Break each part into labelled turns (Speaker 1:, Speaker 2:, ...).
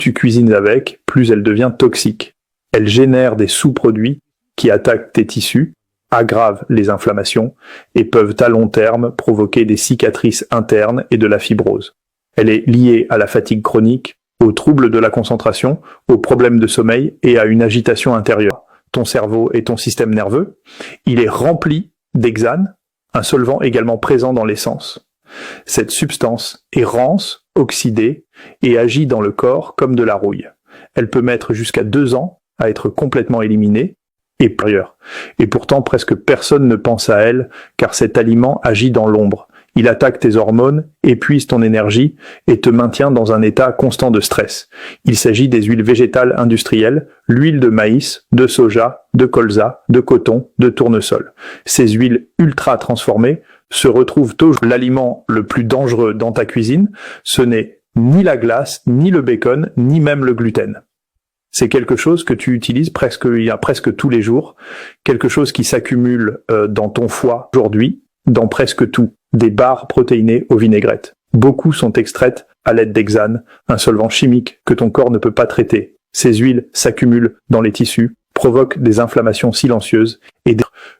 Speaker 1: tu cuisines avec, plus elle devient toxique. Elle génère des sous-produits qui attaquent tes tissus, aggravent les inflammations et peuvent à long terme provoquer des cicatrices internes et de la fibrose. Elle est liée à la fatigue chronique, aux troubles de la concentration, aux problèmes de sommeil et à une agitation intérieure. Ton cerveau et ton système nerveux, il est rempli d'hexane, un solvant également présent dans l'essence. Cette substance est rance, oxydée et agit dans le corps comme de la rouille. Elle peut mettre jusqu'à 2 ans à être complètement éliminée et pire. Et pourtant presque personne ne pense à elle car cet aliment agit dans l'ombre. Il attaque tes hormones, épuise ton énergie et te maintient dans un état constant de stress. Il s'agit des huiles végétales industrielles, l'huile de maïs, de soja, de colza, de coton, de tournesol. Ces huiles ultra transformées se retrouvent toujours. L'aliment le plus dangereux dans ta cuisine, ce n'est ni la glace, ni le bacon, ni même le gluten. C'est quelque chose que tu utilises presque tous les jours, quelque chose qui s'accumule dans ton foie aujourd'hui, dans presque tout. Des barres protéinées aux vinaigrettes. Beaucoup sont extraites à l'aide d'hexane, un solvant chimique que ton corps ne peut pas traiter. Ces huiles s'accumulent dans les tissus, provoquent des inflammations silencieuses et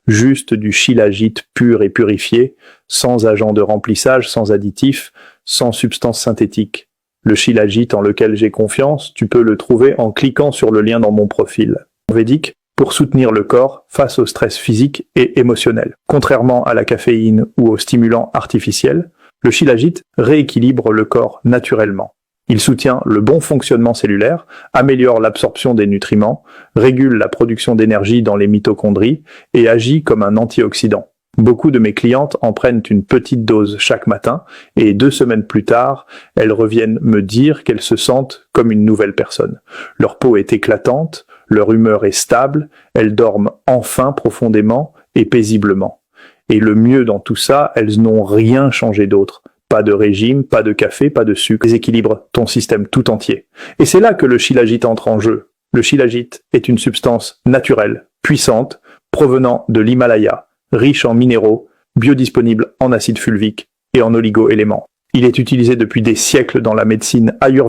Speaker 1: juste du shilajit pur et purifié, sans agent de remplissage, sans additifs, sans substances synthétiques. Le shilajit en lequel j'ai confiance, tu peux le trouver en cliquant sur le lien dans mon profil. Védique, pour soutenir le corps face au stress physique et émotionnel. Contrairement à la caféine ou aux stimulants artificiels, le shilajit rééquilibre le corps naturellement. Il soutient le bon fonctionnement cellulaire, améliore l'absorption des nutriments, régule la production d'énergie dans les mitochondries et agit comme un antioxydant. Beaucoup de mes clientes en prennent une petite dose chaque matin et 2 semaines plus tard, elles reviennent me dire qu'elles se sentent comme une nouvelle personne. Leur peau est éclatante, leur humeur est stable, elles dorment enfin profondément et paisiblement. Et le mieux dans tout ça, elles n'ont rien changé d'autre. Pas de régime, pas de café, pas de sucre. Déséquilibre ton système tout entier. Et c'est là que le shilajit entre en jeu. Le shilajit est une substance naturelle, puissante, provenant de l'Himalaya, riche en minéraux, biodisponible en acide fulvique et en oligo-éléments. Il est utilisé depuis des siècles dans la médecine ayurvédique.